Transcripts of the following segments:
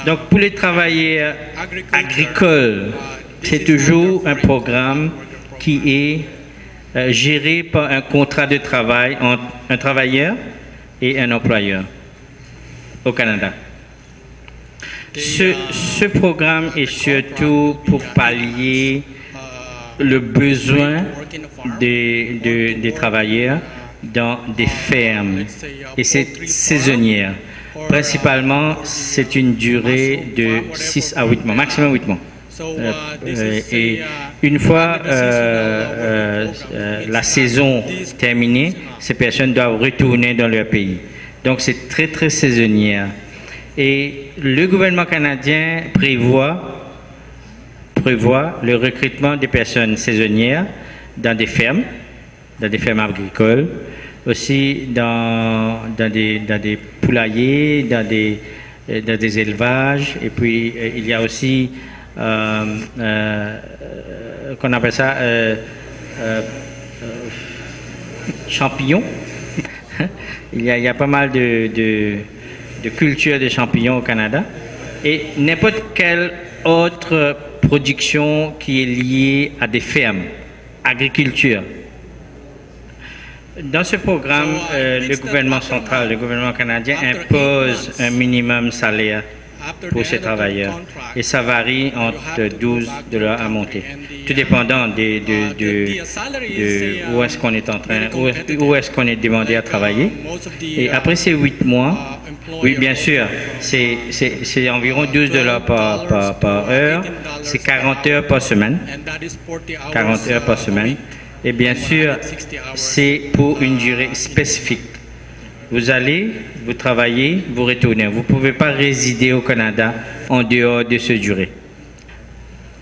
Donc pour les travailleurs agricoles, c'est toujours un programme qui est géré par un contrat de travail entre un travailleur et un employeur au Canada. Ce programme est surtout pour pallier le besoin des travailleurs dans des fermes et c'est saisonnière. Principalement, c'est une durée de 6 à 8 mois, maximum 8 mois. Et une fois la saison terminée, ces personnes doivent retourner dans leur pays. Donc c'est très très saisonnière. Et le gouvernement canadien prévoit le recrutement des personnes saisonnières dans des fermes agricoles, aussi dans des poulaillers, dans des élevages, et puis il y a aussi qu'on appelle ça champignons. Il y a pas mal de culture de champignons au Canada et n'importe quelle autre production qui est liée à des fermes, agriculture. Dans ce programme, le gouvernement central, le gouvernement canadien impose un minimum salaire pour ces travailleurs et ça varie entre 12 $ à monter, tout dépendant de où est-ce qu'on est en train, où est-ce qu'on est demandé à travailler. Et après ces 8 mois, oui bien sûr, c'est environ 12 $ par heure, c'est 40 heures par semaine, 40 heures par semaine. Et bien sûr, c'est pour une durée spécifique. Vous allez, vous travaillez, vous retournez. Vous ne pouvez pas résider au Canada en dehors de cette durée.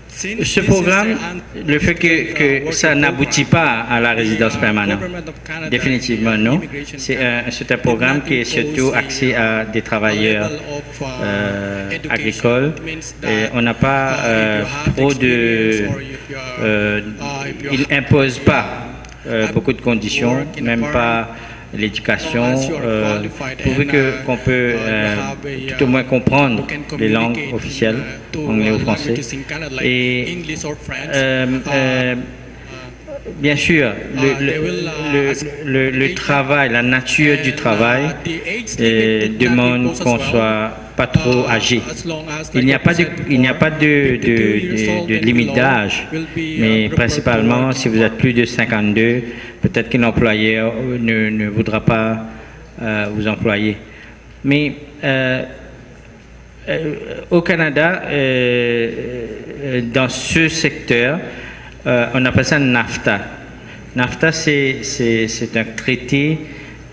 Ce programme, le fait que ça n'aboutit pas à la résidence permanente, définitivement non. C'est un programme qui est surtout axé à des travailleurs agricoles. Et on n'a pas trop de... il n'impose pas beaucoup de conditions, même pas l'éducation, pourvu qu'on peut tout au moins comprendre les langues officielles, anglais ou français. Et bien sûr, le travail, la nature du travail demande qu'on soit pas trop âgé. Il n'y a pas de limite d'âge, mais principalement si vous êtes plus de 52, peut-être qu'un employeur ne voudra pas vous employer. Mais au Canada, dans ce secteur, on appelle ça NAFTA. NAFTA, c'est un traité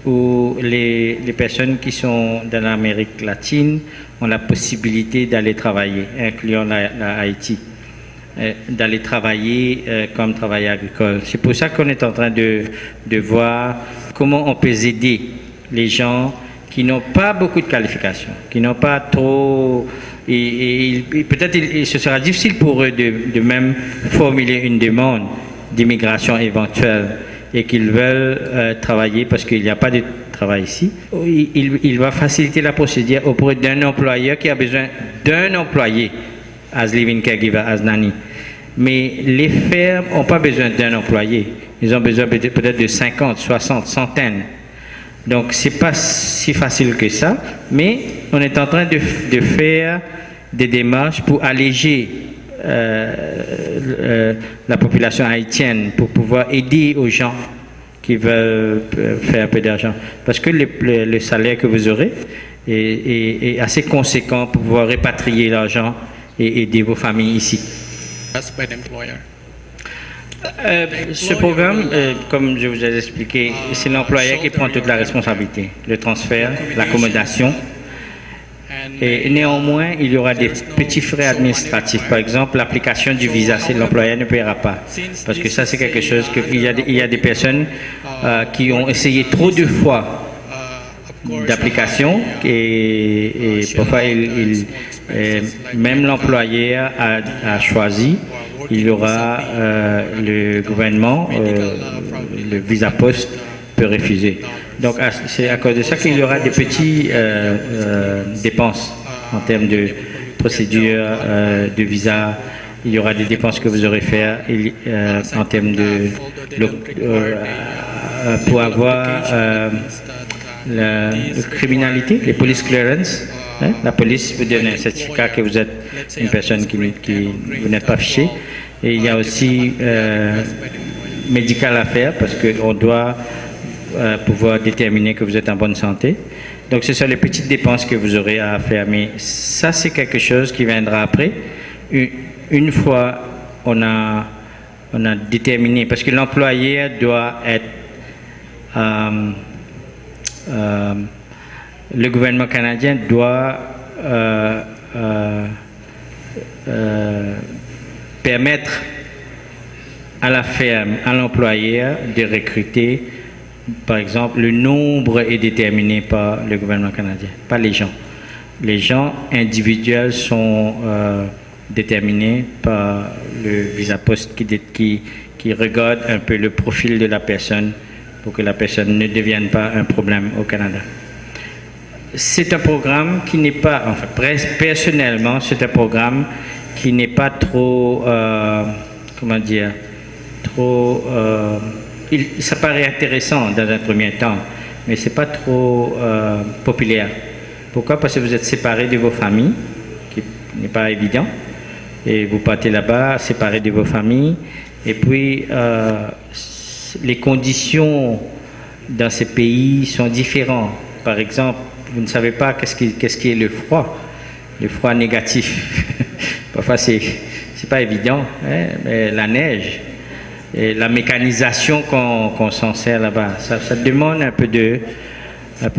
où les personnes qui sont dans l'Amérique latine ont la possibilité d'aller travailler, incluant la Haïti, d'aller travailler comme travailleur agricole. C'est pour ça qu'on est en train de voir comment on peut aider les gens qui n'ont pas beaucoup de qualifications, qui n'ont pas trop... Et peut-être ce sera difficile pour eux de même formuler une demande d'immigration éventuelle et qu'ils veulent travailler parce qu'il n'y a pas de travail ici. Il va faciliter la procédure auprès d'un employeur qui a besoin d'un employé, as living caregiver, as nanny. Mais les fermes n'ont pas besoin d'un employé. Ils ont besoin peut-être de 50, 60, centaines. Donc, ce n'est pas si facile que ça, mais on est en train de faire des démarches pour alléger la population haïtienne, pour pouvoir aider aux gens qui veulent faire un peu d'argent. Parce que le salaire que vous aurez est assez conséquent pour pouvoir répatrier l'argent et aider vos familles ici. Ce programme, comme je vous ai expliqué, c'est l'employeur qui prend toute la responsabilité, le transfert, l'accommodation. Et néanmoins, il y aura des petits frais administratifs. Par exemple, l'application du visa, c'est l'employeur ne paiera pas. Parce que ça, c'est quelque chose il y a des personnes qui ont essayé trop de fois d'application et parfois même l'employeur a choisi. Il y aura le gouvernement, le visa poste peut refuser. Donc c'est à cause de ça qu'il y aura des petites dépenses en termes de procédure, de visa. Il y aura des dépenses que vous aurez faire en termes de pour avoir la criminalité, les police clearance. Hein? La police vous donne un certificat que vous êtes une personne qui vous n'êtes pas fiché. Et il y a aussi médical à faire parce qu'on doit pouvoir déterminer que vous êtes en bonne santé. Donc ce sont les petites dépenses que vous aurez à faire. Mais ça, c'est quelque chose qui viendra après. Une fois on a déterminé, parce que l'employeur doit être le gouvernement canadien doit permettre à la ferme, à l'employeur de recruter. Par exemple, le nombre est déterminé par le gouvernement canadien, pas les gens. Les gens individuels sont déterminés par le visa post qui regarde un peu le profil de la personne pour que la personne ne devienne pas un problème au Canada. C'est un programme qui n'est pas, enfin, personnellement, c'est un programme qui n'est pas trop, comment dire, trop, ça paraît intéressant dans un premier temps, mais c'est pas trop populaire. Pourquoi? Parce que vous êtes séparés de vos familles, qui n'est pas évident, et vous partez là-bas séparés de vos familles, et puis les conditions dans ces pays sont différentes. Par exemple, vous ne savez pas qu'est-ce qui est le froid négatif. Parfois, c'est pas évident, hein, mais la neige et la mécanisation qu'on s'en sert là-bas, ça demande un peu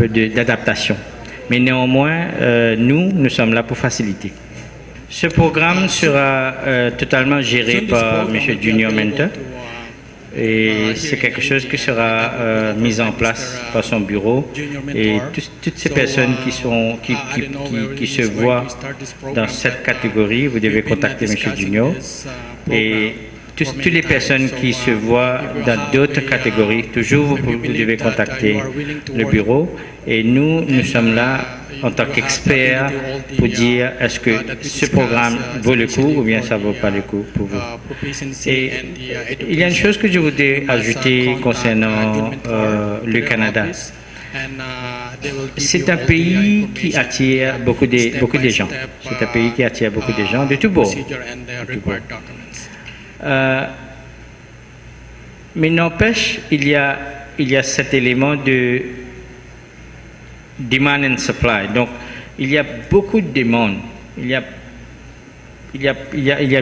d'adaptation. Mais néanmoins, nous sommes là pour faciliter. Ce programme sera totalement géré par M. Junior Mentor. Et c'est quelque chose qui sera mis en place par son bureau. Et toutes ces personnes qui se voient dans cette catégorie, vous devez contacter M. Junior. Et toutes les personnes qui se voient dans d'autres catégories, toujours vous devez contacter le bureau. Et nous sommes là en tant qu'experts pour dire est-ce que ce programme vaut le coup ou bien ça ne vaut pas le coup pour vous. Et il y a une chose que je voudrais ajouter concernant le Canada. C'est un pays qui attire beaucoup de gens. C'est un pays qui attire beaucoup de gens de tous bords. Mais n'empêche, il y a cet élément de demand and supply. Donc, il y a beaucoup de demandes. Il y a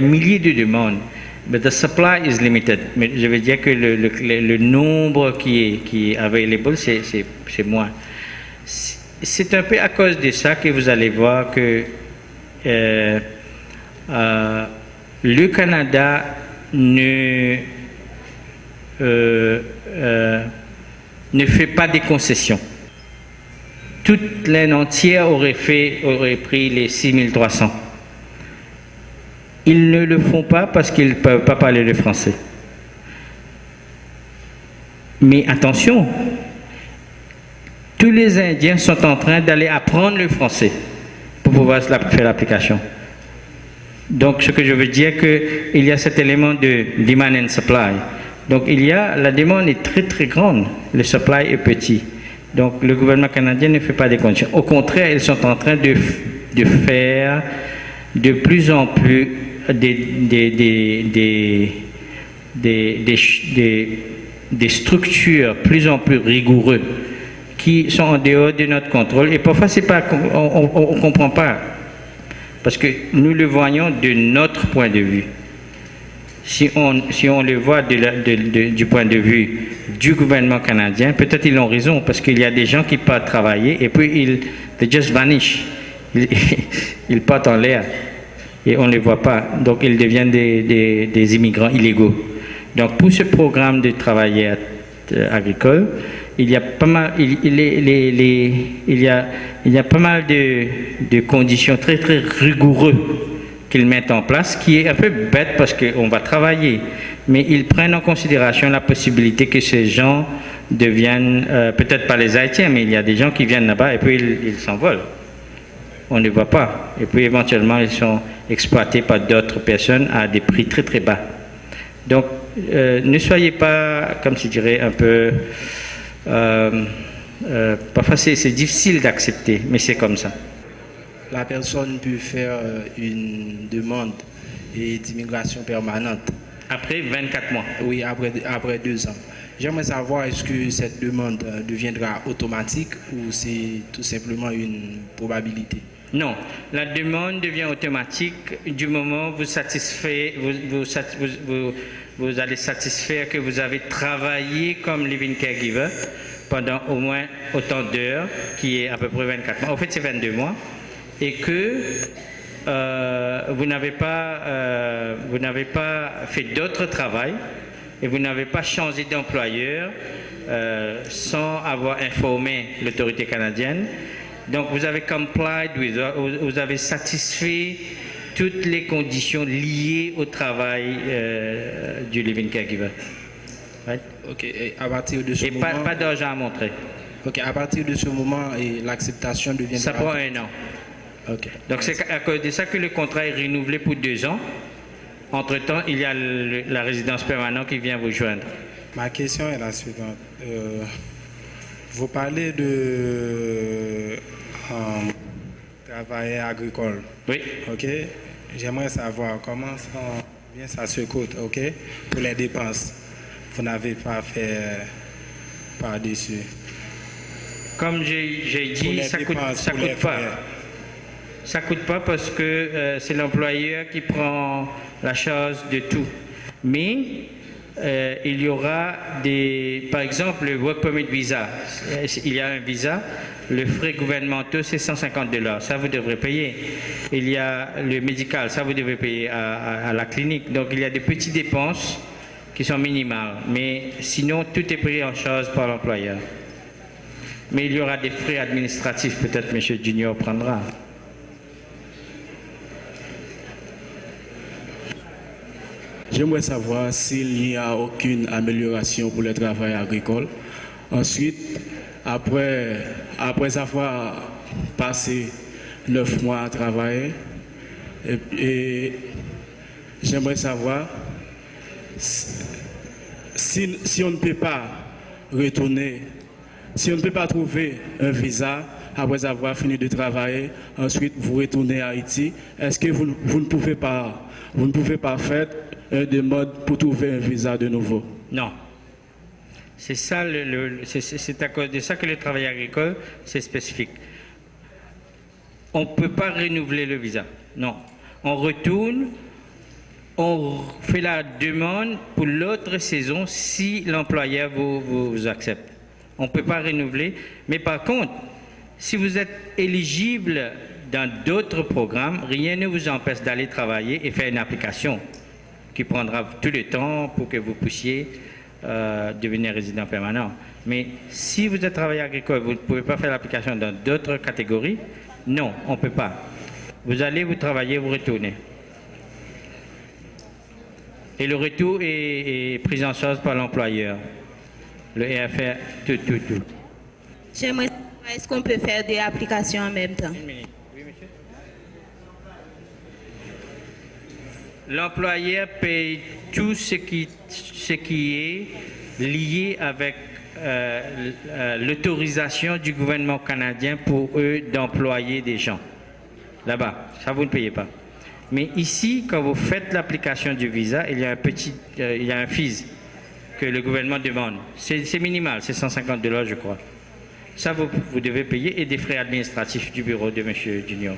milliers de demandes. Mais the supply is limited. Mais je veux dire que le nombre qui est available, c'est moins. C'est un peu à cause de ça que vous allez voir que le Canada ne fait pas des concessions. Toute l'Inde entière aurait pris les 6300. Ils ne le font pas parce qu'ils ne peuvent pas parler le français. Mais attention, tous les Indiens sont en train d'aller apprendre le français pour pouvoir faire l'application. Donc, ce que je veux dire, qu'il y a cet élément de demand and supply. Donc, la demande est très très grande, le supply est petit. Donc, le gouvernement canadien ne fait pas des conditions. Au contraire, ils sont en train de faire de plus en plus des structures plus en plus rigoureuses qui sont en dehors de notre contrôle. Et parfois, on ne comprend pas. Parce que nous le voyons de notre point de vue. Si on le voit du point de vue du gouvernement canadien, peut-être ils ont raison, parce qu'il y a des gens qui partent travailler et puis they just vanish. Ils partent en l'air et on ne les voit pas. Donc ils deviennent des immigrants illégaux. Donc pour ce programme de travailleurs agricoles, il y a pas mal, il y a pas mal de conditions très très rigoureuses qu'ils mettent en place, qui est un peu bête parce qu'on va travailler, mais ils prennent en considération la possibilité que ces gens deviennent, peut-être pas les Haïtiens, mais il y a des gens qui viennent là-bas et puis ils s'envolent. on ne voit pas. Et puis éventuellement, ils sont exploités par d'autres personnes à des prix très très bas. Donc, ne soyez pas, comme je dirais, un peu... parfois, c'est difficile d'accepter, mais c'est comme ça. La personne peut faire une demande d'immigration permanente. Après 24 mois. Oui, après 2 ans. J'aimerais savoir, est-ce que cette demande deviendra automatique ou c'est tout simplement une probabilité? Non, la demande devient automatique du moment où vous allez satisfaire que vous avez travaillé comme living caregiver pendant au moins autant d'heures, qui est à peu près 24 mois. En fait, c'est 22 mois. Et que vous n'avez pas fait d'autres travail et vous n'avez pas changé d'employeur sans avoir informé l'autorité canadienne. Donc vous avez complied vous avez satisfait toutes les conditions liées au travail du living caregiver. Right? Ok, et à partir de ce moment... Et pas d'argent à montrer. Ok, à partir de ce moment, l'acceptation devient... Ça prend 1 an. Okay. Donc c'est à cause de ça que le contrat est renouvelé pour 2 ans. Entre-temps, il y a la résidence permanente qui vient vous joindre. Ma question est la suivante. Vous parlez de travail agricole. Oui. Ok. J'aimerais savoir comment ça se coûte. Ok. Pour les dépenses, vous n'avez pas fait par-dessus. Comme j'ai dit, ça coûte pas. Ça ne coûte pas parce que c'est l'employeur qui prend la charge de tout. Mais il y aura par exemple, le Work Permit Visa. Il y a un visa, le frais gouvernementaux, c'est $150. Ça, vous devrez payer. Il y a le médical, ça, vous devez payer à la clinique. Donc, il y a des petites dépenses qui sont minimales. Mais sinon, tout est pris en charge par l'employeur. Mais il y aura des frais administratifs, peut-être M. Junior prendra. J'aimerais savoir s'il n'y a aucune amélioration pour le travail agricole. Ensuite, après avoir passé 9 mois à travailler, et j'aimerais savoir si on ne peut pas retourner, si on ne peut pas trouver un visa après avoir fini de travailler, ensuite vous retournez à Haïti, est-ce que vous ne pouvez pas faire une demande pour trouver un visa de nouveau? Non. C'est ça, c'est à cause de ça que le travail agricole, c'est spécifique. On ne peut pas renouveler le visa. Non. On retourne, on fait la demande pour l'autre saison si l'employeur vous accepte. On ne peut pas renouveler. Mais par contre, si vous êtes éligible dans d'autres programmes, rien ne vous empêche d'aller travailler et faire une application qui prendra tout le temps pour que vous puissiez devenir résident permanent. Mais si vous êtes travailleur agricole, vous ne pouvez pas faire l'application dans d'autres catégories? Non, on ne peut pas. Vous allez, vous travaillez, vous retournez. Et le retour est pris en charge par l'employeur. Le EFR, tout. J'aimerais savoir, est-ce qu'on peut faire des applications en même temps? Une minute. Oui, monsieur. L'employeur paye tout ce qui est lié avec l'autorisation du gouvernement canadien pour eux d'employer des gens. Là-bas, ça vous ne payez pas. Mais ici, quand vous faites l'application du visa, il y a un fees que le gouvernement demande. C'est minimal, c'est $150, je crois. Ça, vous devez payer, et des frais administratifs du bureau de M. Junior.